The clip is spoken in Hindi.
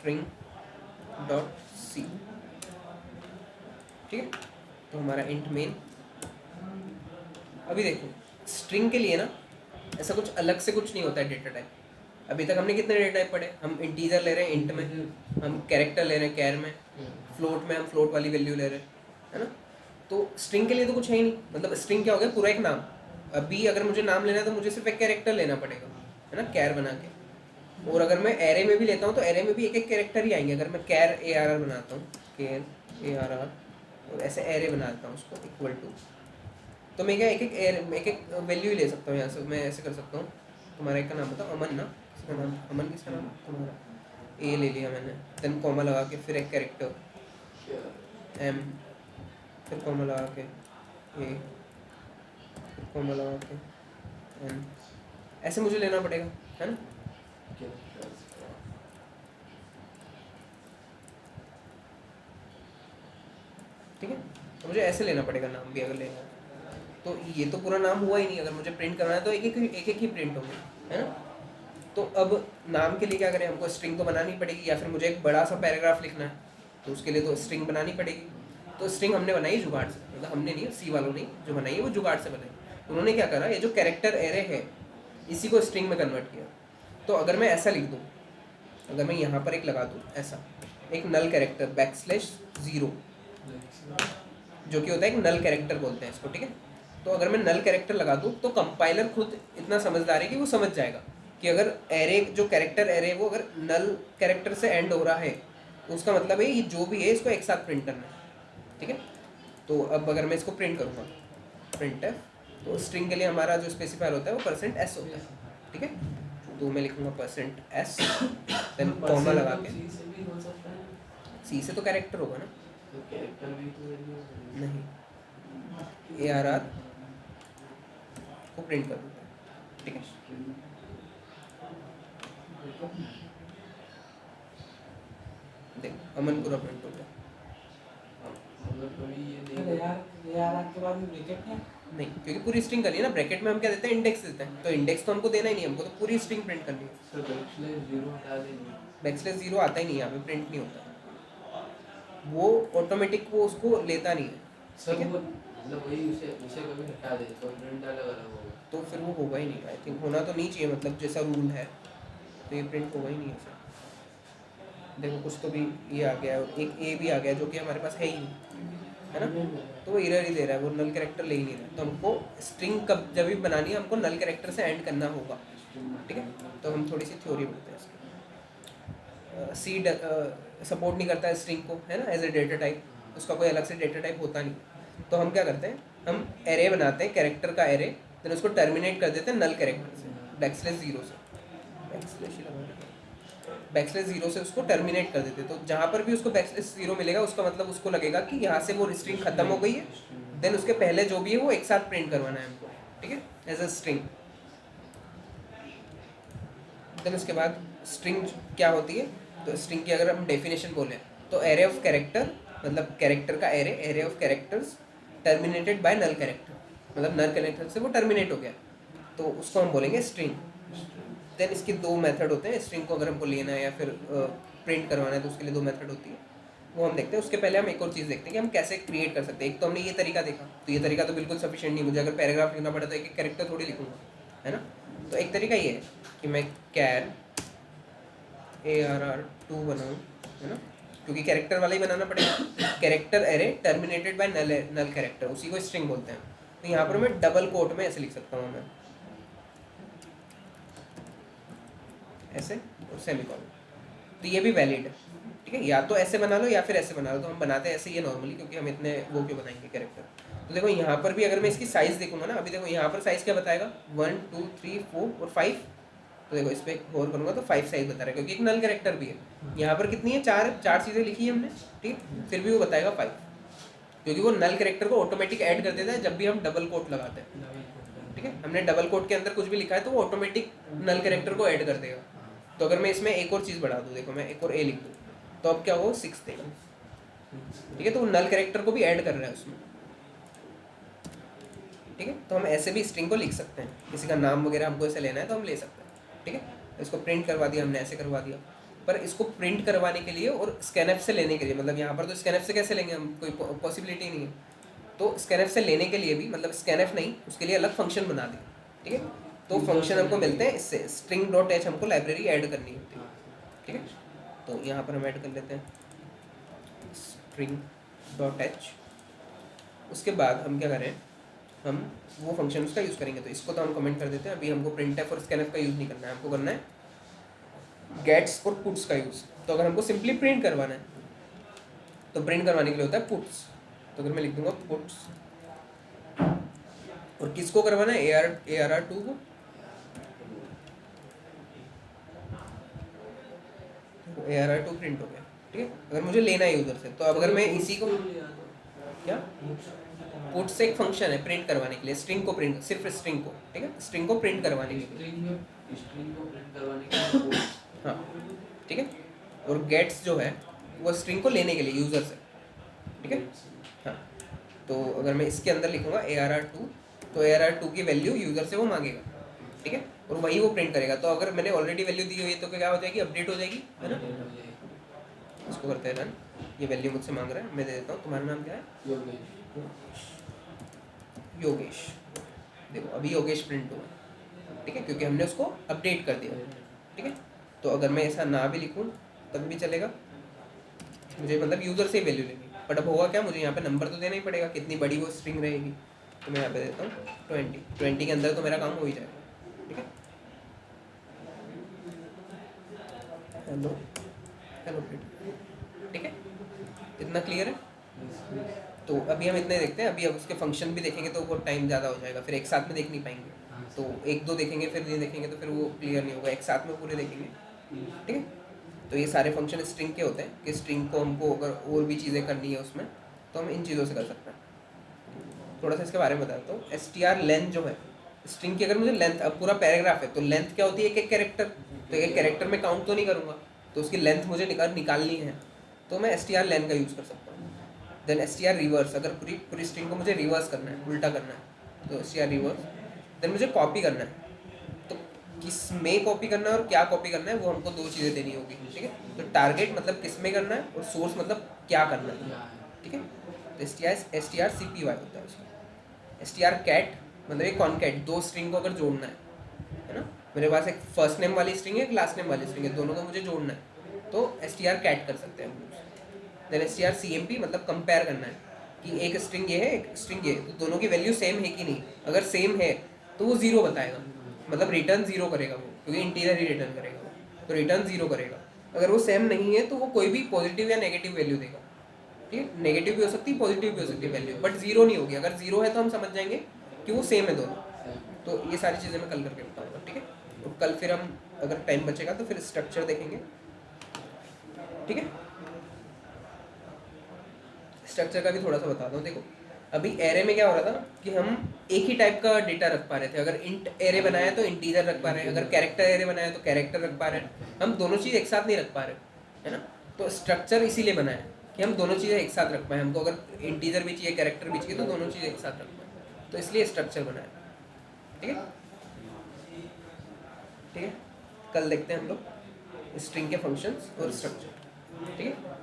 स्ट्रिंग डॉट सी, ठीक है। तो हमारा इंट मेन, अभी देखो स्ट्रिंग के लिए ना ऐसा कुछ अलग से कुछ नहीं होता है डेटा टाइप। अभी तक हमने कितने डेटा टाइप पढ़े, हम इंटीजर ले रहे हैं इंट में, हम कैरेक्टर ले रहे हैं कैर में, फ्लोट में हम फ्लोट वाली वैल्यू ले रहे हैं, है ना। तो स्ट्रिंग के लिए तो कुछ है ही नहीं, मतलब स्ट्रिंग क्या हो गया, पूरा एक नाम। अभी अगर मुझे नाम लेना है तो मुझे सिर्फ एक कैरेक्टर लेना पड़ेगा, है ना, कैर बना के। और अगर मैं एरे में भी लेता हूँ तो एरे में भी एक एक कैरेक्टर ही आएंगे। अगर मैं कैर ए आर आर बनाता हूँ, कैर ए आर आर, और ऐसे एरे बनाता हूँ उसको इक्वल टू, तो मैं क्या एक एक वैल्यू ही ले सकता हूँ यहाँ से। मैं ऐसे कर सकता हूँ, तुम्हारा एक का नाम बताओ, अमन ना, किसका नाम, अमन किसका नाम, तुम्हारा ए ले लिया मैंने, देन कॉमा लगा के फिर एक कैरेक्टर एम, फिर कॉमा लगा के ए, फिर कॉमा लगा के एन, ऐसे मुझे लेना पड़ेगा, है ना। ठीक है, तो मुझे ऐसे लेना पड़ेगा नाम भी अगर लेना है। तो ये तो पूरा नाम हुआ ही नहीं, अगर मुझे प्रिंट करना है तो एक एक ही प्रिंट होंगे, है ना। तो अब नाम के लिए क्या करें, हमको स्ट्रिंग तो बनानी पड़ेगी, या फिर मुझे एक बड़ा सा पैराग्राफ लिखना है तो उसके लिए तो स्ट्रिंग बनानी पड़ेगी। तो स्ट्रिंग हमने बनाई जुगाड़ से, मतलब हमने नहीं, सी वालों ने जो बनाई है वो जुगाड़ से बनाई। उन्होंने क्या करा, ये जो कैरेक्टर एरे है इसी को स्ट्रिंग में कन्वर्ट किया। तो अगर मैं ऐसा लिख दूँ, अगर मैं यहाँ पर एक लगा दूँ ऐसा, एक नल कैरेक्टर \0, जो कि होता है एक नल कैरेक्टर बोलते हैं इसको, ठीक है। तो अगर मैं नल कैरेक्टर लगा दूँ तो कंपाइलर खुद इतना समझदार है कि वो समझ जाएगा कि अगर एरे, जो कैरेक्टर एरे वो अगर नल कैरेक्टर से एंड हो रहा है तो उसका मतलब है ये जो भी है इसको एक साथ प्रिंट करना है, ठीक है। तो अब अगर मैं इसको प्रिंट करूँगा प्रिंट है, तो स्ट्रिंग के लिए हमारा जो स्पेसिफायर होता है वो %s होता है, ठीक है। तो मैं लिखूँगा %s, देन कॉमा लगा के, सी से तो कैरेक्टर होगा ना, नहीं ए आर आर को प्रिंट कर दूँगा, ठीक है। देखो अमन पूरा प्रिंट हो गया। नहीं, क्योंकि पूरी स्ट्रिंग करनी है ना, ब्रैकेट में हम क्या देते हैं, इंडेक्स देते हैं, तो इंडेक्स तो हमको देना ही नहीं, हमको तो पूरी स्ट्रिंग प्रिंट करनी है। \0 आता ही नहीं, यहाँ पे प्रिंट नहीं होता, वो ऑटोमेटिक वो उसको लेता नहीं है, ठीक है। तो फिर वो होगा ही नहीं, आई थिंक होना तो नहीं चाहिए, मतलब जैसा रूल है तो ये प्रिंट होगा ही नहीं ऐसा। देखो कुछ तो भी ये आ गया है, एक ए भी आ गया जो कि हमारे पास है ही नहीं, है ना। तो वो एरर ही दे रहा है, वो नल कैरेक्टर ले ही नहीं रहा है। तो हमको स्ट्रिंग कब जब भी बनानी है हमको नल कैरेक्टर से एंड करना होगा, ठीक है। तो हम थोड़ी सी थ्योरी बोलते हैं इसकी। सी सपोर्ट नहीं करता है स्ट्रिंग को, है ना, एज ए डेटा टाइप, उसका कोई अलग से डेटा टाइप होता नहीं। तो हम क्या करते हैं, हम एरे बनाते हैं, कैरेक्टर का एरे, फिर उसको टर्मिनेट कर देते हैं नल कैरेक्टर से, \0 से, \0 से उसको टर्मिनेट कर देते। तो जहाँ पर भी उसको \0 मिलेगा उसका मतलब उसको लगेगा कि यहाँ से वो स्ट्रिंग खत्म हो गई है, देन उसके पहले जो भी है वो एक साथ प्रिंट करवाना है हमको, ठीक है, एज अ स्ट्रिंग। देन उसके बाद स्ट्रिंग क्या होती है, तो स्ट्रिंग की अगर हम डेफिनेशन बोलें तो एरे ऑफ कैरेक्टर, मतलब कैरेक्टर का array, array of characters terminated by null character, मतलब नल कैरेक्टर से वो टर्मिनेट हो गया तो उसको हम बोलेंगे स्ट्रिंग। देन इसके दो मेथड होते हैं, स्ट्रिंग को अगर हमको लेना है या फिर प्रिंट करवाना है तो उसके लिए दो मेथड होती है, वो हम देखते हैं। उसके पहले हम एक और चीज़ देखते हैं कि हम कैसे क्रिएट कर सकते हैं। एक तो हमने ये तरीका देखा, तो ये तरीका तो बिल्कुल सफिशिएंट नहीं, मुझे अगर पैराग्राफ लिखना पड़ा तो एक एक कैरेक्टर थोड़ी लिखूंगा, है ना। तो एक तरीका ये है कि मैं कैर ARR2 बनाऊँ, है ना, क्योंकि कैरेक्टर वाला ही बनाना पड़ेगा। Character array terminated by null character, उसी को स्ट्रिंग बोलते हैं। तो यहाँ पर मैं डबल कोट में ऐसे लिख सकता हूँ, मैं ऐसे और सेमीकोलन, तो ये भी वैलिड है, ठीक है। या तो ऐसे बना लो या फिर ऐसे बना लो, तो हम बनाते हैं ऐसे ये नॉर्मली, क्योंकि हम इतने वो क्यों बनाएंगे कैरेक्टर। तो देखो यहाँ पर भी अगर मैं इसकी साइज़ देखूंगा ना, अभी देखो यहाँ पर साइज़ क्या बताएगा, 1 2 3 4 और 5। तो देखो इस पर गौर करूँगा तो 5 साइज़ बता रहा है, क्योंकि एक नल कैरेक्टर भी है। यहाँ पर कितनी है, चार चीज़ें लिखी है हमने, ठीक, फिर भी वो बताएगा 5, क्योंकि वो नल कैरेक्टर को ऑटोमेटिक ऐड कर देता है जब भी हम डबल कोट लगाते हैं, ठीक है। हमने डबल कोट के अंदर कुछ भी लिखा है तो वो ऑटोमेटिक नल कैरेक्टर को ऐड कर देगा। तो अगर मैं इसमें एक और चीज़ बढ़ा दूँ, देखो मैं एक और ए लिख दूँ, तो अब क्या हो, 6 देगा, ठीक है। तो वो नल कैरेक्टर को भी ऐड कर रहा है उसमें, ठीक है। तो हम ऐसे भी स्ट्रिंग को लिख सकते हैं, किसी का नाम वगैरह हमको ऐसे लेना है तो हम ले सकते हैं, ठीक है। इसको प्रिंट करवा दिया हमने, ऐसे करवा दिया। पर इसको प्रिंट करवाने के लिए और स्कैनएफ से लेने के लिए, मतलब यहाँ पर तो स्कैनएफ से कैसे लेंगे हम, कोई पॉसिबिलिटी नहीं है। तो स्कैनएफ से लेने के लिए भी, मतलब स्कैनएफ नहीं, उसके लिए अलग फंक्शन बना दें, ठीक है। तो फंक्शन हमको मिलते हैं इससे, स्ट्रिंग डॉट एच हमको लाइब्रेरी ऐड करनी होती है, ठीक है। तो यहाँ पर हम ऐड कर लेते हैं स्ट्रिंग डॉट एच। उसके बाद हम क्या करें, हम वो फंक्शन उसका यूज़ करेंगे। तो इसको तो हम कमेंट कर देते हैं, अभी हमको प्रिंटएफ और स्कैनएफ का यूज़ नहीं करना है, हमको करना है गेट्स और पुट्स का यूज़। तो अगर हमको सिंपली प्रिंट करवाना है तो प्रिंट करवाने के लिए होता है पुट्स। तो अगर मैं लिख दूंगा पुट्स, और किसको करवाना है, ARR2 को। ARR2 प्रिंट हो गया, ठीक है। अगर मुझे लेना है यूज़र से, तो अब अगर मैं इसी को क्या, पुट्स एक फंक्शन है प्रिंट करवाने के लिए, स्ट्रिंग को प्रिंट, सिर्फ स्ट्रिंग को, ठीक है, स्ट्रिंग को प्रिंट करवाने के लिए, हाँ, ठीक है। और गेट्स जो है वो स्ट्रिंग को लेने के लिए यूज़र से, ठीक है, हाँ। तो अगर मैं इसके अंदर लिखूंगा ARR2, तो ARR2 की वैल्यू यूज़र से वो मांगेगा, ठीक है, और वही वो प्रिंट करेगा। तो अगर मैंने ऑलरेडी वैल्यू दी हुई है तो क्या हो जाएगी, अपडेट हो जाएगी, है ना। इसको करते हैं रन। ये वैल्यू मुझसे मांग रहा है, मैं दे देता हूँ। तुम्हारा नाम क्या है, योगेश। देखो अभी योगेश प्रिंट हुआ, ठीक है, क्योंकि हमने उसको अपडेट कर दिया, ठीक है। तो अगर मैं ऐसा ना भी लिखूँ तब भी चलेगा, मुझे मतलब यूज़र से ही वैल्यू लेनी। बट अब होगा क्या, मुझे यहाँ पे नंबर तो देना ही पड़ेगा, कितनी बड़ी वो स्ट्रिंग रहेगी। तो मैं यहाँ पे देता हूँ 20 के अंदर तो मेरा काम हो ही जाएगा, ठीक है। हेलो हेलो, ठीक है, इतना क्लियर है। तो अभी हम इतने देखते हैं, अभी अब उसके फंक्शन भी देखेंगे तो वो टाइम ज़्यादा हो जाएगा, फिर एक साथ में देख नहीं पाएंगे। तो एक दो देखेंगे फिर नहीं देखेंगे, तो फिर वो क्लियर नहीं होगा, एक साथ में पूरे देखेंगे, ठीक है। तो ये सारे फंक्शन स्ट्रिंग के होते हैं कि स्ट्रिंग को हमको अगर और भी चीज़ें करनी है उसमें, तो हम इन चीज़ों से कर सकते हैं। थोड़ा सा इसके बारे में बताता हूँ। str लेंथ जो है स्ट्रिंग की, अगर मुझे लेंथ, अब पूरा पैराग्राफ है तो लेंथ क्या होती है, एक एक कैरेक्टर, तो एक कैरेक्टर में काउंट तो नहीं करूँगा, तो उसकी लेंथ मुझे निकालनी है, तो मैं str लेंथ का यूज़ कर सकता हूँ। देन str रिवर्स, अगर पूरी पूरी स्ट्रिंग को मुझे रिवर्स करना है, उल्टा करना है, तो str रिवर्स। देन मुझे कॉपी करना है, तो किस में कॉपी करना है और क्या कॉपी करना है, वो हमको दो चीज़ें देनी होगी, ठीक है। तो टारगेट मतलब किस में करना है, और सोर्स मतलब क्या करना है, ठीक है। तो str cpy होता है उसका। str cat मतलब एक कॉनकैट, दो स्ट्रिंग को अगर जोड़ना है ना, मेरे पास एक फर्स्ट नेम वाली स्ट्रिंग है, एक लास्ट नेम वाली स्ट्रिंग है, दोनों को मुझे जोड़ना है, तो str cat कर सकते हैं हम। देन str cmp मतलब कंपेयर करना है कि एक स्ट्रिंग ये है, एक स्ट्रिंग ये है, तो दोनों की वैल्यू सेम है कि नहीं। अगर सेम है तो वो जीरो बताएगा, मतलब रिटर्न जीरो करेगा वो, क्योंकि इंटीजर ही रिटर्न करेगा वो, तो रिटर्न जीरो करेगा। अगर वो सेम नहीं है तो वो कोई भी पॉजिटिव या नेगेटिव वैल्यू देगा, ठीक है। नेगेटिव भी हो सकती है, पॉजिटिव भी हो सकती है वैल्यू, बट जीरो नहीं होगी। अगर जीरो है तो हम समझ जाएंगे कि वो सेम है दोनों। तो ये सारी चीज़ें मैं कल करके बताऊँगा, ठीक है। तो कल फिर हम अगर टाइम बचेगा तो फिर स्ट्रक्चर देखेंगे, ठीक है। स्ट्रक्चर का भी थोड़ा सा बताता हूँ। देखो अभी एरे में क्या हो रहा था कि हम एक ही टाइप का डेटा रख पा रहे थे। अगर इंट एरे बनाया तो इंटीजर रख पा रहे हैं, अगर कैरेक्टर एरे बनाया तो कैरेक्टर रख पा रहे हैं। हम दोनों चीज़ एक साथ नहीं रख पा रहे, है ना। तो स्ट्रक्चर इसीलिए बनाया कि हम दोनों चीज़ें एक साथ रख पाए। हमको अगर इंटीजर भी चाहिए, कैरेक्टर भी चाहिए, तो दोनों चीज़ें एक साथ रख पाए, तो इसलिए स्ट्रक्चर बनाया, ठीक है। ठीक है, कल देखते हैं हम लोग स्ट्रिंग के फंक्शंस और स्ट्रक्चर, ठीक है।